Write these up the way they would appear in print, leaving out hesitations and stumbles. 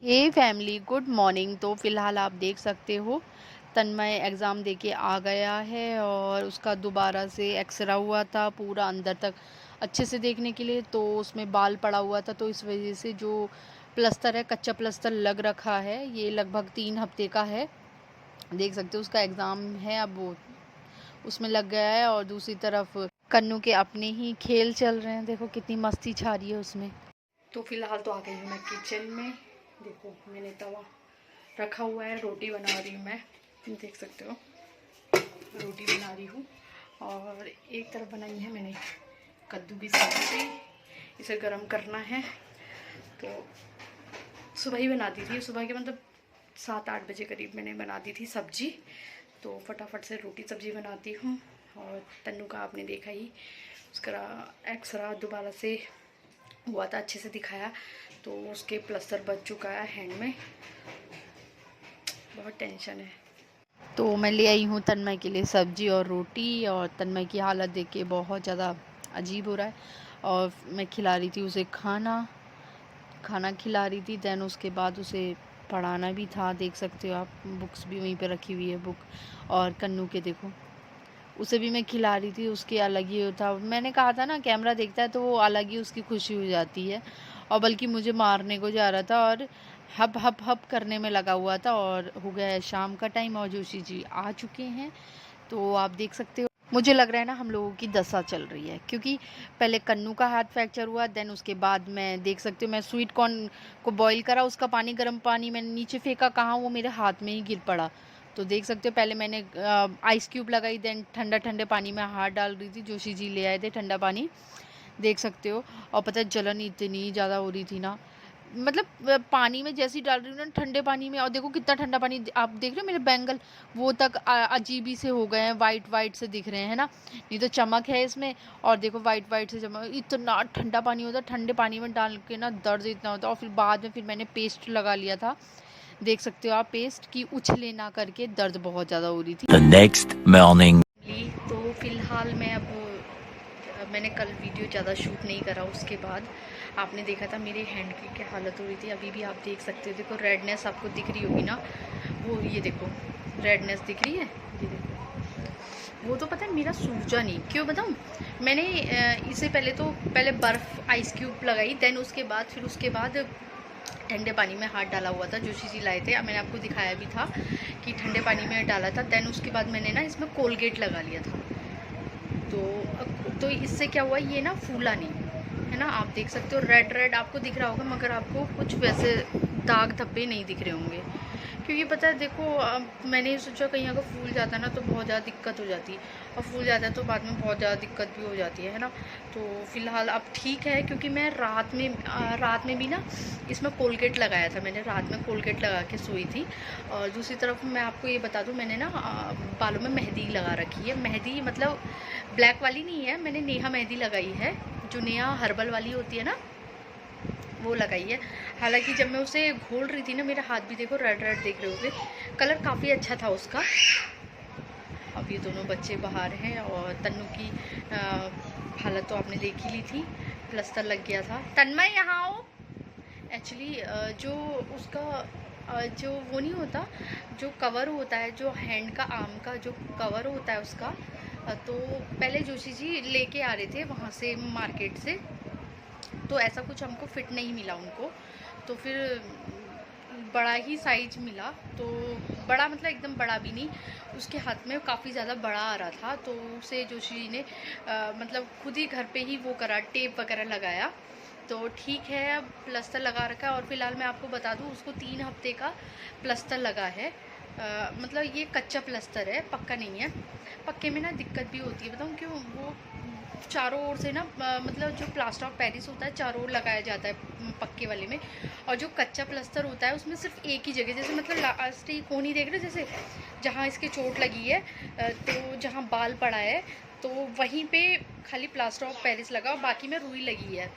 हे family, good morning. तो फ़िलहाल आप देख सकते हो तन्मय एग्ज़ाम देके आ गया है और उसका दोबारा से एक्सरा हुआ था पूरा अंदर तक अच्छे से देखने के लिए। तो उसमें बाल पड़ा हुआ था, तो इस वजह से जो प्लस्तर है, कच्चा प्लस्तर लग रखा है। ये लगभग 3 हफ्ते का है। देख सकते हो उसका एग्ज़ाम है, अब वो उसमें लग गया है। और दूसरी तरफ कन्नू के अपने ही खेल चल रहे हैं। देखो कितनी मस्ती छा रही है उसमें। तो फ़िलहाल तो आ गई हूँ मैं किचन में। देखो मैंने तवा रखा हुआ है, रोटी बना रही हूँ मैं। देख सकते हो रोटी बना रही हूँ। और एक तरफ बनाई है मैंने कद्दू की सब्ज़ी, इसे गर्म करना है। तो सुबह ही बना दी थी, सुबह के मतलब 7-8 बजे करीब मैंने बना दी थी सब्ज़ी। तो फटाफट से रोटी सब्ज़ी बनाती हूँ। और तन्नू का आपने देखा ही, उसका एक्सरा दोबारा से हुआ था, अच्छे से दिखाया। तो उसके प्लस्तर बच चुका है हैंड में। बहुत टेंशन है। तो मैं ले आई हूँ तन्मय के लिए सब्जी और रोटी। और तन्मय की हालत देख के बहुत ज़्यादा अजीब हो रहा है। और मैं खिला रही थी उसे खाना खिला रही थी। दैन उसके बाद उसे पढ़ाना भी था। देख सकते हो आप, बुक्स भी वहीं पे रखी हुई है बुक। और कन्नू के देखो, उसे भी मैं खिला रही थी, उसके अलग ही था। मैंने कहा था ना, कैमरा देखता है तो वो अलग ही उसकी खुशी हो जाती है। और बल्कि मुझे मारने को जा रहा था और हप हप हप करने में लगा हुआ था। और हो गया है शाम का टाइम और जोशी जी आ चुके हैं। तो आप देख सकते हो, मुझे लग रहा है ना हम लोगों की दशा चल रही है। क्योंकि पहले कन्नू का हाथ फ्रैक्चर हुआ, देन उसके बाद मैं देख सकती हूँ, मैं स्वीट कॉर्न को बॉईल करा, उसका पानी, गर्म पानी मैंने नीचे फेंका, कहाँ वो मेरे हाथ में ही गिर पड़ा। तो देख सकते हो पहले मैंने आइस क्यूब लगाई, देन ठंडा ठंडे पानी में हाथ डाल रही थी। जोशी जी ले आए थे ठंडा पानी, देख सकते हो। और पता है जलन इतनी ज़्यादा हो रही थी ना, मतलब पानी में जैसे ही डाल रही हूँ ना ठंडे पानी में, और देखो कितना ठंडा पानी, आप देख रहे हो मेरे बैंगल वो तक अजीबी से हो गए हैं, वाइट वाइट से दिख रहे हैं, है ना। नहीं तो चमक है इसमें, और देखो वाइट वाइट से चमक। इतना ठंडा पानी होता है, ठंडे पानी में डाल के ना दर्द इतना होता है। और फिर बाद में फिर मैंने पेस्ट लगा लिया था, देख सकते हो आप, पेस्ट की उछले ना करके, दर्द बहुत ज़्यादा हो रही थी। The next morning. तो फिलहाल मैं अब मैंने कल वीडियो ज़्यादा शूट नहीं करा। उसके बाद आपने देखा था मेरे हैंड की क्या हालत हो रही थी। अभी भी आप देख सकते हो, देखो रेडनेस आपको दिख रही होगी ना, वो ये देखो रेडनेस दिख रही है, ये देखो। वो तो पता है मेरा सूजा नहीं, क्यों बताऊँ। मैंने इससे पहले बर्फ़ आइस क्यूब लगाई, देन उसके बाद ठंडे पानी में हाथ डाला हुआ था। जोशी जी लाए थे, मैंने आपको दिखाया भी था कि ठंडे पानी में डाला था। देन उसके बाद मैंने ना इसमें कोलगेट लगा लिया था। तो इससे क्या हुआ, ये ना फूला नहीं, है ना। आप देख सकते हो रेड रेड आपको दिख रहा होगा, मगर आपको कुछ वैसे दाग धब्बे नहीं दिख रहे होंगे। क्योंकि पता है देखो, मैंने ये सोचा कहीं अगर फूल जाता है ना तो बहुत ज़्यादा दिक्कत हो जाती है, और फूल जाता है तो बाद में बहुत ज़्यादा दिक्कत भी हो जाती है ना। तो फिलहाल अब ठीक है, क्योंकि मैं रात में भी ना इसमें कोलगेट लगाया था। मैंने रात में कोलगेट लगा के सोई थी। और दूसरी तरफ मैं आपको ये बता दूं, मैंने ना बालों में मेहंदी लगा रखी है। मेहंदी मतलब ब्लैक वाली नहीं है, मैंने नेहा मेहंदी लगाई है, जो नेहा हर्बल वाली होती है ना, वो लगाई है। हालांकि जब मैं उसे घोल रही थी ना, मेरा हाथ भी देखो रेड रेड देख रहे होगे, कलर काफ़ी अच्छा था उसका। अब ये दोनों बच्चे बाहर हैं। और तन्नू की हालत तो आपने देख ही ली थी, प्लस्तर लग गया था। तन्मय यहाँ आओ। एक्चुअली जो उसका जो वो नहीं होता, जो कवर होता है, जो हैंड का आर्म का जो कवर होता है उसका, तो पहले जोशी जी लेके आ रहे थे वहाँ से मार्केट से, तो ऐसा कुछ हमको फिट नहीं मिला उनको। तो फिर बड़ा ही साइज मिला, तो बड़ा मतलब एकदम बड़ा भी नहीं, उसके हाथ में काफ़ी ज़्यादा बड़ा आ रहा था। तो उसे जोशी जी ने मतलब खुद ही घर पे ही वो करा, टेप वगैरह लगाया। तो ठीक है, अब प्लस्तर लगा रखा है। और फिलहाल मैं आपको बता दूं, उसको 3 हफ्ते का प्लस्तर लगा है। मतलब ये कच्चा प्लस्तर है, पक्का नहीं है। पक्के में ना दिक्कत भी होती है, बताऊँ क्यों। वो चारों ओर से ना मतलब जो प्लास्टर ऑफ पेरिस होता है चारों ओर लगाया जाता है पक्के वाले में। और जो कच्चा प्लस्तर होता है उसमें सिर्फ एक ही जगह, जैसे मतलब लास्ट ही कोनी देख रहे हो, जैसे जहाँ इसकी चोट लगी है, तो जहाँ बाल पड़ा है, तो वहीं पे खाली प्लास्टर ऑफ पेरिस लगा और बाकी में रुई लगी है।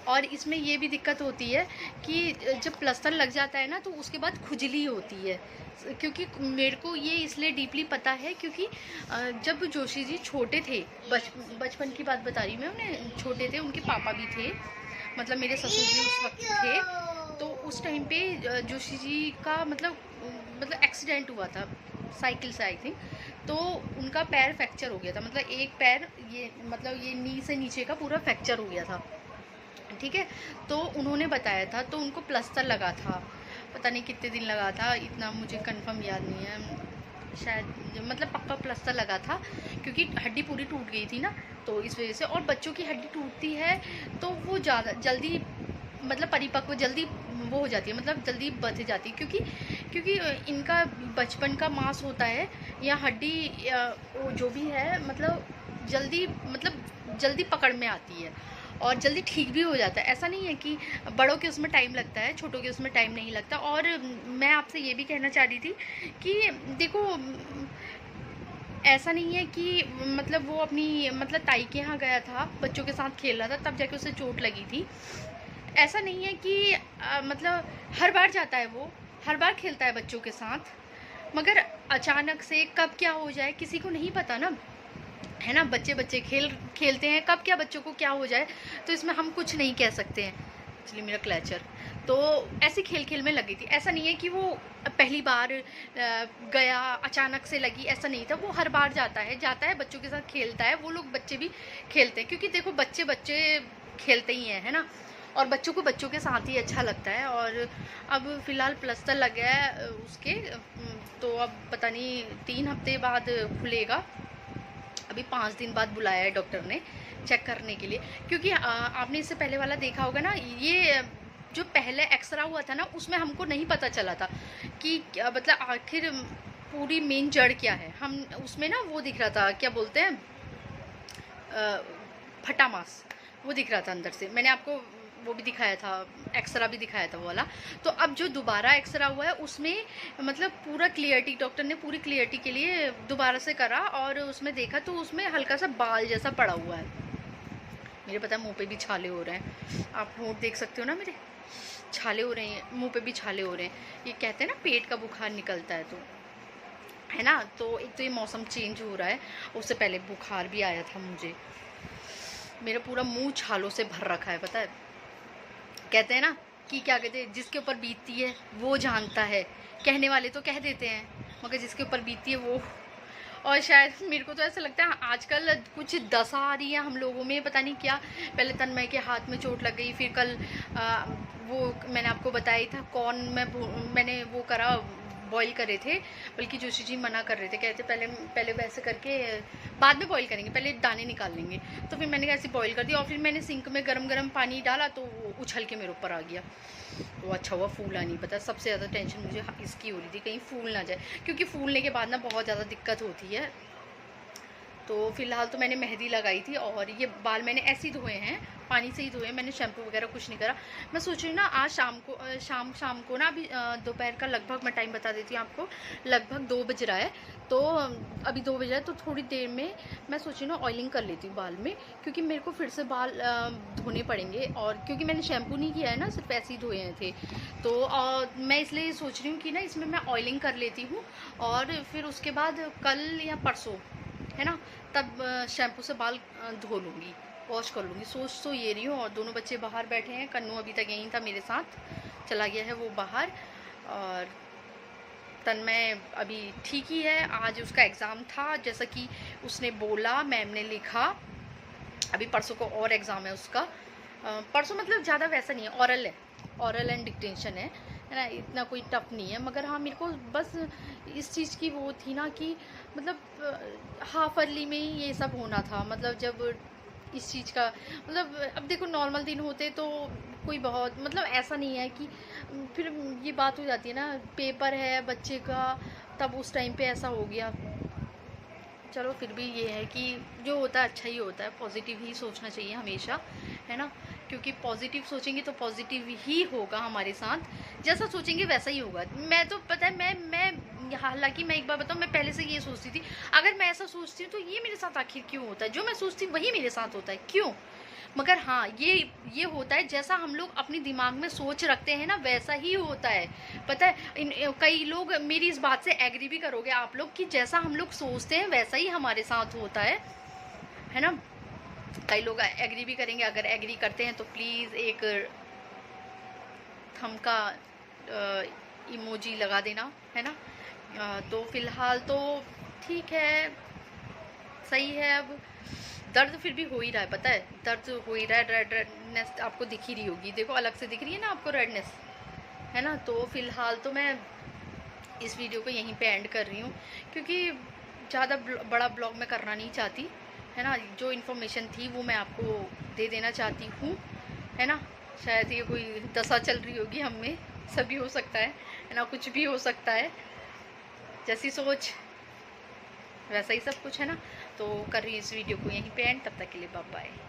और इसमें ये भी दिक्कत होती है कि जब प्लस्तर लग जाता है ना, तो उसके बाद खुजली होती है। क्योंकि मेरे को ये इसलिए डीपली पता है, क्योंकि जब जोशी जी छोटे थे, बचपन की बात बता रही मैं, उन्हें छोटे थे, उनके पापा भी थे, मतलब मेरे ससुर जी उस वक्त थे। तो उस टाइम पे जोशी जी का मतलब एक्सीडेंट हुआ था साइकिल से, आई थिंक। तो उनका पैर फ्रैक्चर हो गया था, मतलब एक पैर ये नी से नीचे का पूरा फ्रैक्चर हो गया था, ठीक है। तो उन्होंने बताया था, तो उनको प्लास्टर लगा था, पता नहीं कितने दिन लगा था, इतना मुझे कंफर्म याद नहीं है, शायद मतलब पक्का प्लास्टर लगा था, क्योंकि हड्डी पूरी टूट गई थी ना, तो इस वजह से। और बच्चों की हड्डी टूटती है तो वो ज़्यादा जल्दी मतलब परिपक्व जल्दी वो हो जाती है, मतलब जल्दी बंध जाती है, क्योंकि इनका बचपन का मांस होता है या हड्डी या वो जो भी है, मतलब जल्दी पकड़ में आती है और जल्दी ठीक भी हो जाता है। ऐसा नहीं है कि बड़ों के उसमें टाइम लगता है, छोटों के उसमें टाइम नहीं लगता। और मैं आपसे ये भी कहना चाह रही थी कि देखो, ऐसा नहीं है कि मतलब वो अपनी मतलब ताई के यहाँ गया था, बच्चों के साथ खेल रहा था, तब जाके उसे चोट लगी थी। ऐसा नहीं है कि मतलब हर बार जाता है, वो हर बार खेलता है बच्चों के साथ, मगर अचानक से कब क्या हो जाए किसी को नहीं पता ना, है ना। बच्चे खेलते हैं, कब क्या बच्चों को क्या हो जाए, तो इसमें हम कुछ नहीं कह सकते हैं। इसलिए मेरा क्लैचर तो ऐसी खेल में लगी थी। ऐसा नहीं है कि वो पहली बार गया अचानक से लगी, ऐसा नहीं था। वो हर बार जाता है बच्चों के साथ खेलता है, वो लोग बच्चे भी खेलते हैं, क्योंकि देखो बच्चे खेलते ही हैं, है ना। और बच्चों को बच्चों के साथ ही अच्छा लगता है। और अब फ़िलहाल प्लास्टर लग गया है उसके, तो अब पता नहीं 3 हफ्ते बाद खुलेगा। अभी 5 दिन बाद बुलाया है डॉक्टर ने चेक करने के लिए, क्योंकि आपने इससे पहले वाला देखा होगा ना, ये जो पहले एक्सरा हुआ था ना, उसमें हमको नहीं पता चला था कि मतलब आखिर पूरी मेन जड़ क्या है। हम उसमें ना वो दिख रहा था, क्या बोलते हैं, फटा मांस वो दिख रहा था अंदर से। मैंने आपको वो भी दिखाया था, एक्सरा भी दिखाया था वो वाला। तो अब जो दोबारा एक्सरा हुआ है उसमें मतलब पूरा क्लियरिटी, डॉक्टर ने पूरी क्लियरिटी के लिए दोबारा से करा, और उसमें देखा तो उसमें हल्का सा बाल जैसा पड़ा हुआ है। मेरे पता है मुंह पे भी छाले हो रहे हैं, आप होंठ देख सकते हो ना, मेरे छाले हो रहे हैं, मुंह पे भी छाले हो रहे हैं। ये कहते हैं ना पेट का बुखार निकलता है, तो है ना। तो एक तो ये मौसम चेंज हो रहा है, उससे पहले बुखार भी आया था मुझे। मेरा पूरा मुंह छालों से भर रखा है, पता है। कहते हैं ना कि क्या कहते हैं, जिसके ऊपर बीतती है वो जानता है। कहने वाले तो कह देते हैं, मगर जिसके ऊपर बीतती है वो। और शायद मेरे को तो ऐसा लगता है आजकल कुछ दशा आ रही है हम लोगों में, पता नहीं क्या। पहले तन्मय के हाथ में चोट लग गई, फिर कल वो मैंने आपको बताया था कौन, मैंने वो करा, बॉईल करे थे, बल्कि जोशी जी मना कर रहे थे, कहते पहले वैसे करके बाद में बॉईल करेंगे, पहले दाने निकाल लेंगे। तो फिर मैंने ऐसे बॉईल कर दिया, और फिर मैंने सिंक में गरम पानी डाला, तो वो उछल के मेरे ऊपर आ गया। तो अच्छा हुआ फूला नहीं। पता सबसे ज़्यादा टेंशन मुझे इसकी हो रही थी, कहीं फूल ना जाए, क्योंकि फूलने के बाद ना बहुत ज़्यादा दिक्कत होती है। तो फ़िलहाल तो मैंने मेहंदी लगाई थी, और ये बाल मैंने ऐसे ही धोए हैं, पानी से ही धोए, मैंने शैम्पू वगैरह कुछ नहीं करा। मैं सोच रही हूँ ना आज शाम को ना, अभी दोपहर का लगभग मैं टाइम बता देती हूँ आपको, लगभग 2 बज रहा है। तो अभी 2 बज रहा है, तो थोड़ी देर में मैं सोच रही हूँ ऑयलिंग कर लेती हूँ बाल में, क्योंकि मेरे को फिर से बाल धोने पड़ेंगे। और क्योंकि मैंने शैम्पू नहीं किया है ना, सिर्फ ऐसे ही धोए थे, तो मैं इसलिए सोच रही हूँ कि ना इसमें मैं ऑयलिंग कर लेती हूँ, और फिर उसके बाद कल या परसों, है ना, तब शैम्पू से बाल धो लूँगी, वॉश कर लूँगी। सोच तो ये रही हूँ। और दोनों बच्चे बाहर बैठे हैं, कन्नू अभी तक यहीं था मेरे साथ, चला गया है वो बाहर। और तन्मय अभी ठीक ही है, आज उसका एग्ज़ाम था, जैसा कि उसने बोला, मैम ने लिखा। अभी परसों को और एग्ज़ाम है उसका, परसों मतलब ज़्यादा वैसा नहीं है, ऑरल है, ऑरल एंड डिक्टेशन है ना, इतना कोई टफ नहीं है। मगर हाँ, मेरे को बस इस चीज़ की वो थी ना कि मतलब हाफ अर्ली में ही ये सब होना था, मतलब जब इस चीज़ का मतलब, अब देखो नॉर्मल दिन होते तो कोई बहुत मतलब ऐसा नहीं है कि फिर ये बात हो जाती है ना, पेपर है बच्चे का, तब उस टाइम पे ऐसा हो गया। चलो फिर भी ये है कि जो होता है अच्छा ही होता है, पॉजिटिव ही सोचना चाहिए हमेशा, है ना। क्योंकि पॉजिटिव सोचेंगे तो पॉजिटिव ही होगा हमारे साथ, जैसा सोचेंगे वैसा ही होगा। मैं तो पता है मैं हालांकि मैं एक बार बताऊँ, मैं पहले से ये सोचती थी, अगर मैं ऐसा सोचती हूँ तो ये मेरे साथ आखिर क्यों होता है, जो मैं सोचती हूँ वही मेरे साथ होता है, क्यों। मगर हाँ, ये होता है, जैसा हम लोग अपने दिमाग में सोच रखते हैं ना, वैसा ही होता है। पता है कई लोग मेरी इस बात से एग्री भी करोगे आप लोग, कि जैसा हम लोग सोचते हैं वैसा ही हमारे साथ होता है ना। कई लोग एग्री भी करेंगे, अगर एग्री करते हैं तो प्लीज़ एक थम का इमोजी लगा देना, है ना। तो फ़िलहाल तो ठीक है, सही है। अब दर्द फिर भी हो ही रहा है, पता है, दर्द हो ही रहा है। रेडनेस आपको दिख ही रही होगी, देखो अलग से दिख रही है ना आपको रेडनेस, है ना। तो फ़िलहाल तो मैं इस वीडियो को यहीं पे एंड कर रही हूँ, क्योंकि ज़्यादा बड़ा ब्लॉग मैं करना नहीं चाहती, है ना। जो इन्फॉर्मेशन थी वो मैं आपको दे देना चाहती हूँ, है ना। शायद ये कोई दशा चल रही होगी हम में, सभी हो सकता है ना, कुछ भी हो सकता है, जैसी सोच वैसा ही सब कुछ, है ना। तो कर रही हूँ इस वीडियो को यहीं पे एंड, तब तक के लिए बाय बाय।